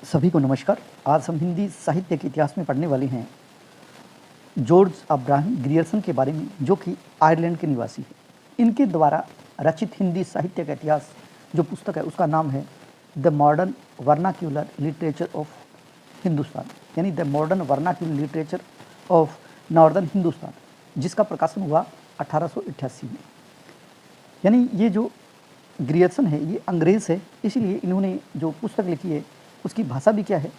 सभी को नमस्कार। आज हम हिंदी साहित्य के इतिहास में पढ़ने वाले हैं जॉर्ज अब्राहम ग्रियर्सन के बारे में, जो कि आयरलैंड के निवासी हैं। इनके द्वारा रचित हिंदी साहित्य का इतिहास जो पुस्तक है उसका नाम है the modern vernacular literature of Hindustan, यानी the modern vernacular literature of northern Hindustan, जिसका प्रकाशन हुआ 1888 में। यानी ये जो ग्रियर्सन है ये अंग्रेज़ है, इसलिए इन्होंने जो पुस्तक लिखी है उसकी भाषा भी क्या है,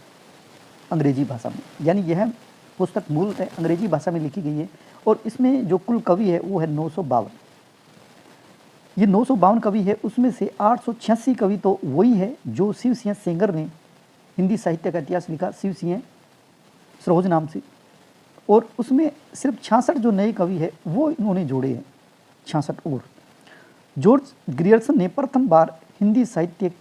अंग्रेजी भाषा में। यानी यह पुस्तक मूलतः अंग्रेजी भाषा में लिखी गई है और इसमें जो कुल कवि है वो है 952। ये 952 कवि है, उसमें से 886 कवि तो वही है जो शिव सिंह सेंगर ने हिंदी साहित्य का इतिहास लिखा शिव सिंह सरोज नाम से, और उसमें सिर्फ 66 जो नए कवि है वो इन्होंने जोड़े हैं, 66 और। जॉर्ज ग्रियर्सन ने प्रथम बार हिंदी साहित्य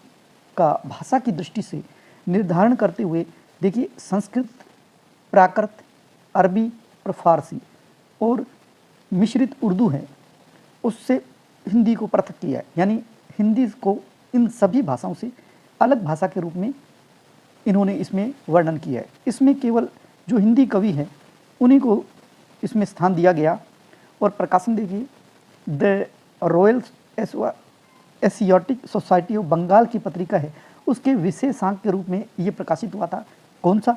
का भाषा की दृष्टि से निर्धारण करते हुए, देखिए, संस्कृत, प्राकृत, अरबी और फारसी और मिश्रित उर्दू है उससे हिंदी को पृथक किया है। यानी हिंदी को इन सभी भाषाओं से अलग भाषा के रूप में इन्होंने इसमें वर्णन किया है। इसमें केवल जो हिंदी कवि हैं उन्हीं को इसमें स्थान दिया गया और प्रकाशन देखिए the Royal Asiatic Society of Bengal की पत्रिका है, उसके विशेषांक के रूप में ये प्रकाशित हुआ था। कौन सा?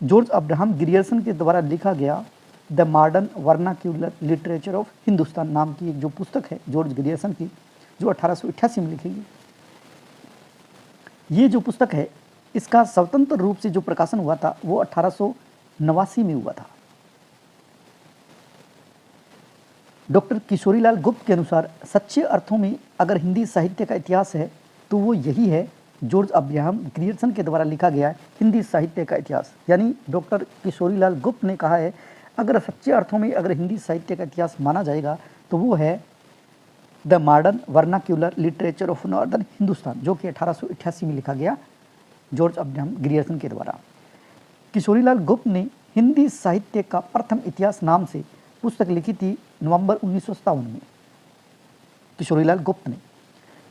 जॉर्ज अब्राहम ग्रियर्सन के द्वारा लिखा गया the modern vernacular literature of Hindustan नाम की एक जो पुस्तक है जॉर्ज ग्रियर्सन की, जो 1888 में लिखी गई। ये जो पुस्तक है इसका स्वतंत्र रूप से जो प्रकाशन हुआ था वो 1889 में हुआ था। डॉक्टर किशोरीलाल गुप्त के अनुसार सच्चे अर्थों में अगर हिंदी साहित्य का इतिहास है तो वो यही है, जॉर्ज अब्राहम ग्रियर्सन के द्वारा लिखा गया हिंदी साहित्य का इतिहास। यानी डॉक्टर किशोरीलाल गुप्त ने कहा है अगर सच्चे अर्थों में अगर हिंदी साहित्य का इतिहास माना जाएगा तो वो है the modern vernacular literature of northern Hindustan, जो कि 1888 में लिखा गया जॉर्ज अब्राहम ग्रियर्सन के द्वारा। किशोरीलाल गुप्त ने हिंदी साहित्य का प्रथम इतिहास नाम से पुस्तक लिखी थी नवंबर 1957 में। किशोरीलाल गुप्त ने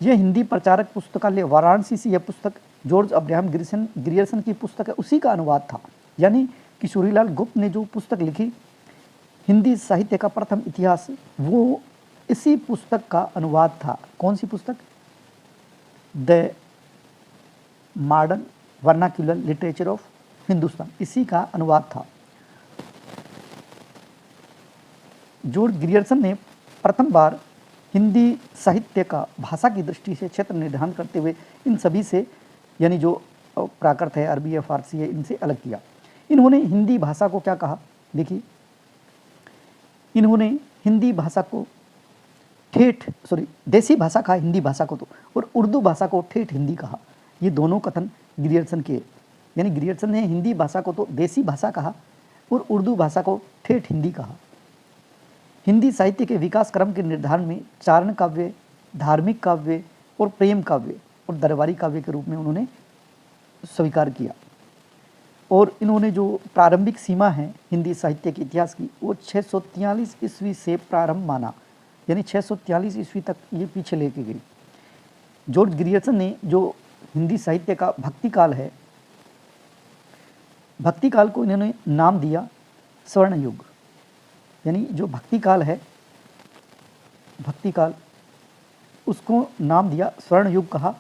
यह हिंदी प्रचारक पुस्तकालय वाराणसी से यह पुस्तक जॉर्ज अब्राहम ग्रियर्सन की पुस्तक है उसी का अनुवाद था। यानी किशोरीलाल गुप्त ने जो पुस्तक लिखी हिंदी साहित्य का प्रथम इतिहास, वो इसी पुस्तक का अनुवाद था। कौन सी पुस्तक? The modern vernacular literature of Hindustan, इसी का अनुवाद था। जॉर्ज ग्रियर्सन ने प्रथम बार हिंदी साहित्य का भाषा की दृष्टि से क्षेत्र निर्धारण करते हुए इन सभी से, यानी जो प्राकृत है, अरबी है, फारसी है, इनसे अलग किया। इन्होंने हिंदी भाषा को क्या कहा? देखिए, इन्होंने हिंदी भाषा को देसी भाषा कहा हिंदी भाषा को तो, और उर्दू भाषा को ठेठ हिंदी कहा। ये दोनों कथन ग्रियर्सन के, यानी ग्रियर्सन ने हिंदी भाषा को तो देसी भाषा कहा और उर्दू भाषा को ठेठ हिंदी कहा। हिंदी साहित्य के विकास क्रम के निर्धारण में चारण काव्य, धार्मिक काव्य और प्रेम काव्य और दरबारी काव्य के रूप में उन्होंने स्वीकार किया। और इन्होंने जो प्रारंभिक सीमा है हिंदी साहित्य के इतिहास की वो 643 ईस्वी से प्रारंभ माना, यानी 643 ईस्वी तक ये पीछे लेके गई। जॉर्ज ग्रियर्सन ने जो हिंदी साहित्य का भक्ति काल है, भक्ति काल को इन्होंने नाम दिया स्वर्ण युग। यानी जो भक्ति काल है, भक्ति काल, उसको नाम दिया स्वर्ण युग कहा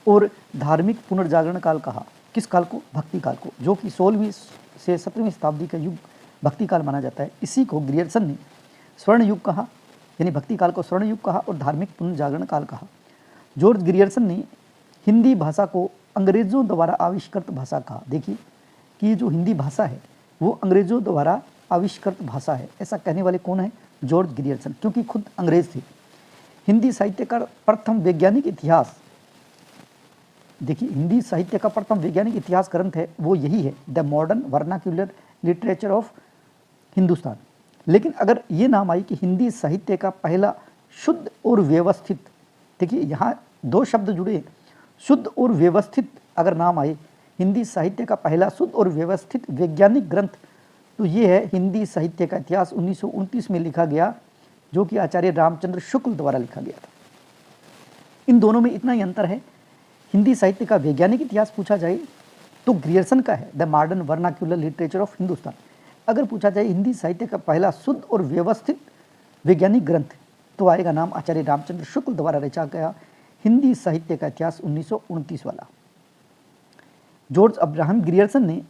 और धार्मिक पुनर्जागरण काल कहा। किस काल को? भक्ति काल को, जो कि 16वीं से 17वीं शताब्दी का युग भक्ति काल माना जाता है। इसी को ग्रियर्सन ने स्वर्ण युग कहा, यानी भक्ति काल को स्वर्ण युग कहा और धार्मिक पुनर्जागरण काल कहा। जॉर्ज ग्रियर्सन ने हिंदी भाषा को अंग्रेजों द्वारा आविष्कृत भाषा कहा। देखिए कि ये जो हिंदी भाषा है वो अंग्रेजों द्वारा आविष्कृत भाषा है, ऐसा कहने वाले कौन है? जॉर्ज ग्रियर्सन, क्योंकि खुद अंग्रेज थे। हिंदी साहित्य का प्रथम वैज्ञानिक इतिहास, देखिए, हिंदी साहित्य का प्रथम वैज्ञानिक इतिहास ग्रंथ है वो यही है, the modern vernacular literature of Hindustan. लेकिन अगर ये नाम आई कि हिंदी साहित्य का पहला शुद्ध और व्यवस्थित, देखिए यहाँ दो शब्द जुड़े, शुद्ध और व्यवस्थित, अगर नाम आए हिंदी साहित्य का पहला शुद्ध और व्यवस्थित वैज्ञानिक ग्रंथ, तो ये है हिंदी साहित्य का इतिहास 1929 में लिखा गया, जो कि आचार्य रामचंद्र शुक्ल द्वारा लिखा गया था। इन दोनों में इतना ही अंतर है, हिंदी साहित्य का वैज्ञानिक इतिहास पूछा जाए तो ग्रियर्सन का है the modern vernacular literature of Hindustan. अगर पूछा जाए हिंदी साहित्य का पहला शुद्ध और व्यवस्थित वैज्ञानिक ग्रंथ, तो आएगा नाम आचार्य रामचंद्र शुक्ल द्वारा रचा गया हिंदी साहित्य का इतिहास 1929 वाला। जॉर्ज अब्राहम ग्रियर्सन ने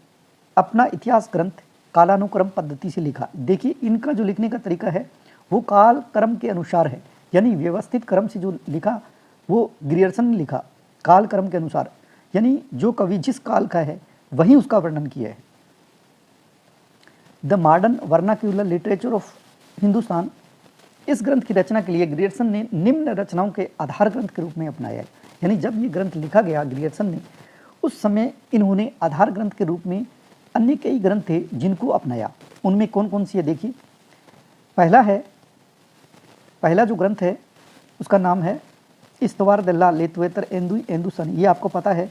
अपना इतिहास ग्रंथ कालानुक्रम पद्धति से लिखा। देखिए इनका जो लिखने का तरीका है वो काल क्रम के अनुसार है, यानी व्यवस्थित क्रम से जो लिखा वो ग्रियर्सन ने लिखा काल क्रम के अनुसार, यानी जो कवि जिस काल का है वही उसका वर्णन किया है। The modern vernacular literature of Hindustan, इस ग्रंथ की रचना के लिए ग्रियर्सन ने निम्न रचनाओं के आधार ग्रंथ के रूप में अपनाया है। यानी जब ये ग्रंथ लिखा गया ग्रियर्सन ने, उस समय इन्होंने आधार ग्रंथ के रूप में अन्य कई ग्रंथ थे जिनको अपनाया। उनमें कौन कौन सी है देखिए। पहला जो ग्रंथ है उसका नाम है इस्तवार दल्ला लेतवेतर एंदुई एंदुसन। ये आपको पता है,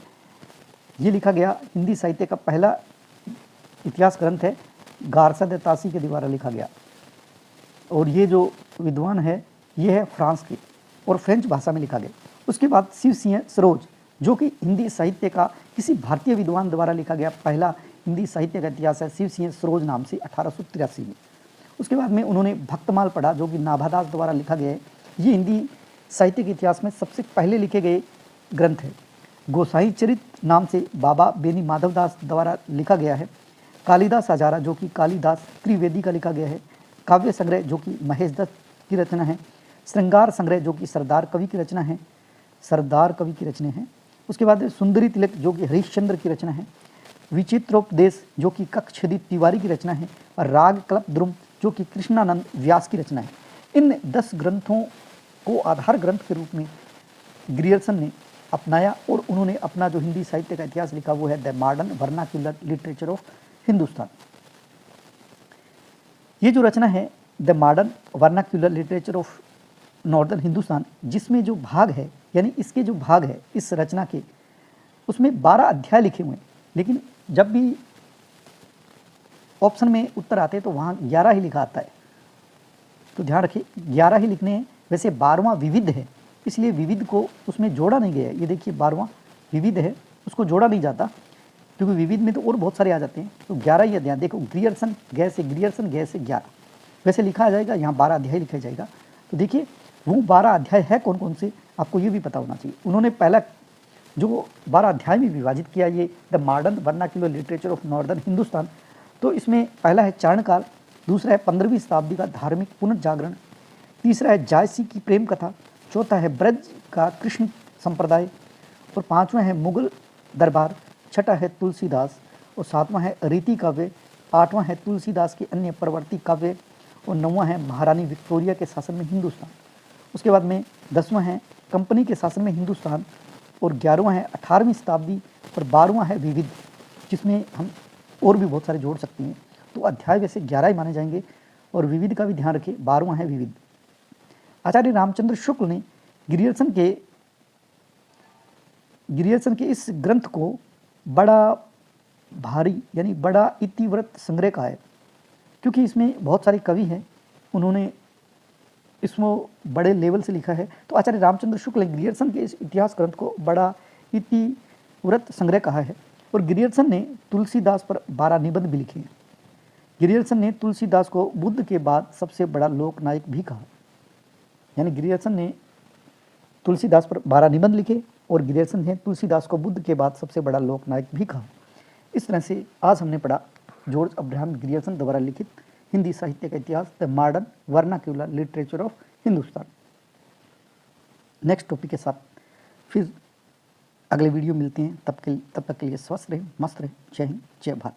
ये लिखा गया हिंदी साहित्य का पहला इतिहास ग्रंथ है, गारसा दे तासी के द्वारा लिखा गया। और ये जो विद्वान है ये है फ्रांस के और फ्रेंच भाषा में लिखा गया। उसके बाद शिव सिंह सरोज, जो कि हिंदी साहित्य का किसी भारतीय विद्वान द्वारा लिखा गया पहला हिंदी साहित्य का इतिहास है, शिव सिंह सरोज नाम से 1883 में। उसके बाद में उन्होंने भक्तमाल पढ़ा जो कि नाभादास द्वारा लिखा गया है। ये हिंदी साहित्य के इतिहास में सबसे पहले लिखे गए ग्रंथ है। गोसाई चरित नाम से बाबा बेनी माधवदास द्वारा लिखा गया है। कालिदास हजारा जो कि कालिदास त्रिवेदी का लिखा गया है। काव्य संग्रह जो कि महेश दत्त की रचना है। श्रृंगार संग्रह जो कि सरदार कवि की रचना है, सरदार कवि की रचना है। उसके बाद सुंदरी तिलक जो कि हरिश्चंद्र की रचना है। विचित्रोपदेश जो कि कक्षदी तिवारी की रचना है। और राग कल्प द्रुम जो कि कृष्णानंद व्यास की रचना है। इन 10 ग्रंथों को आधार ग्रंथ के रूप में ग्रियर्सन ने अपनाया और उन्होंने अपना जो हिंदी साहित्य का इतिहास लिखा वो है the modern vernacular literature of Hindustan. ये जो रचना है the modern vernacular literature of northern Hindustan, जिसमें जो भाग है यानी इसके जो भाग है इस रचना के, उसमें 12 अध्याय लिखे हुए हैं। लेकिन जब भी ऑप्शन में उत्तर आते हैं तो वहाँ 11 ही लिखा आता है, तो ध्यान रखिए 11 ही लिखने हैं। वैसे 12वां विविध है, इसलिए विविध को उसमें जोड़ा नहीं गया है। ये देखिए 12वां विविध है, उसको जोड़ा नहीं जाता क्योंकि विविध में तो और बहुत सारे आ जाते हैं। तो 11 ही अध्याय, देखो ग्रियर्सन गए से 11, वैसे लिखा आ जाएगा, यहाँ 12 अध्याय लिखा जाएगा। तो देखिए वो 12 अध्याय है कौन कौन से, आपको ये भी पता होना चाहिए। उन्होंने पहला जो 12 अध्याय में विभाजित किया ये the modern vernacular literature of northern Hindustan, तो इसमें पहला है चारणकाल, दूसरा है 15वीं शताब्दी का धार्मिक पुनर्जागरण, तीसरा है जायसी की प्रेम कथा, चौथा है ब्रज का कृष्ण संप्रदाय, और 5वां है मुगल दरबार, छठा है तुलसीदास, और 7वां है रीति काव्य, 8वां है तुलसीदास के अन्य प्रवर्ती काव्य, और 9वां है महारानी विक्टोरिया के शासन में हिंदुस्तान। उसके बाद में 10वां है कंपनी के शासन में हिंदुस्तान, और 11वां है 18वीं शताब्दी, और 12वां है विविध, जिसमें हम और भी बहुत सारे जोड़ सकते हैं। तो अध्याय वैसे 11 ही माने जाएंगे, और विविध का भी ध्यान रखिए 12वां है विविध। आचार्य रामचंद्र शुक्ल ने ग्रियर्सन के इस ग्रंथ को बड़ा भारी यानी बड़ा इतिवृत्त संग्रह कहा है, क्योंकि इसमें बहुत सारे कवि हैं, उन्होंने इसमें बड़े लेवल से लिखा है। तो आचार्य रामचंद्र शुक्ल ने ग्रियर्सन के इस इतिहास ग्रंथ को बड़ा इतिवृत्त संग्रह कहा है। और ग्रियर्सन ने तुलसीदास पर 12 निबंध भी लिखे हैं। ग्रियर्सन ने तुलसीदास को बुद्ध के बाद सबसे बड़ा लोकनायक भी कहा, यानी ग्रियर्सन ने तुलसीदास पर 12 निबंध लिखे और ग्रियर्सन ने तुलसीदास को बुद्ध के बाद सबसे बड़ा लोकनायक भी कहा। इस तरह से आज हमने पढ़ा जॉर्ज अब्राहम ग्रियर्सन द्वारा लिखित हिंदी साहित्य का इतिहास the modern vernacular literature of Hindustan. Next topic के साथ फिर अगले वीडियो मिलते हैं, तब तक के लिए स्वस्थ रहें, मस्त रहें। जय हिंद, जय भारत।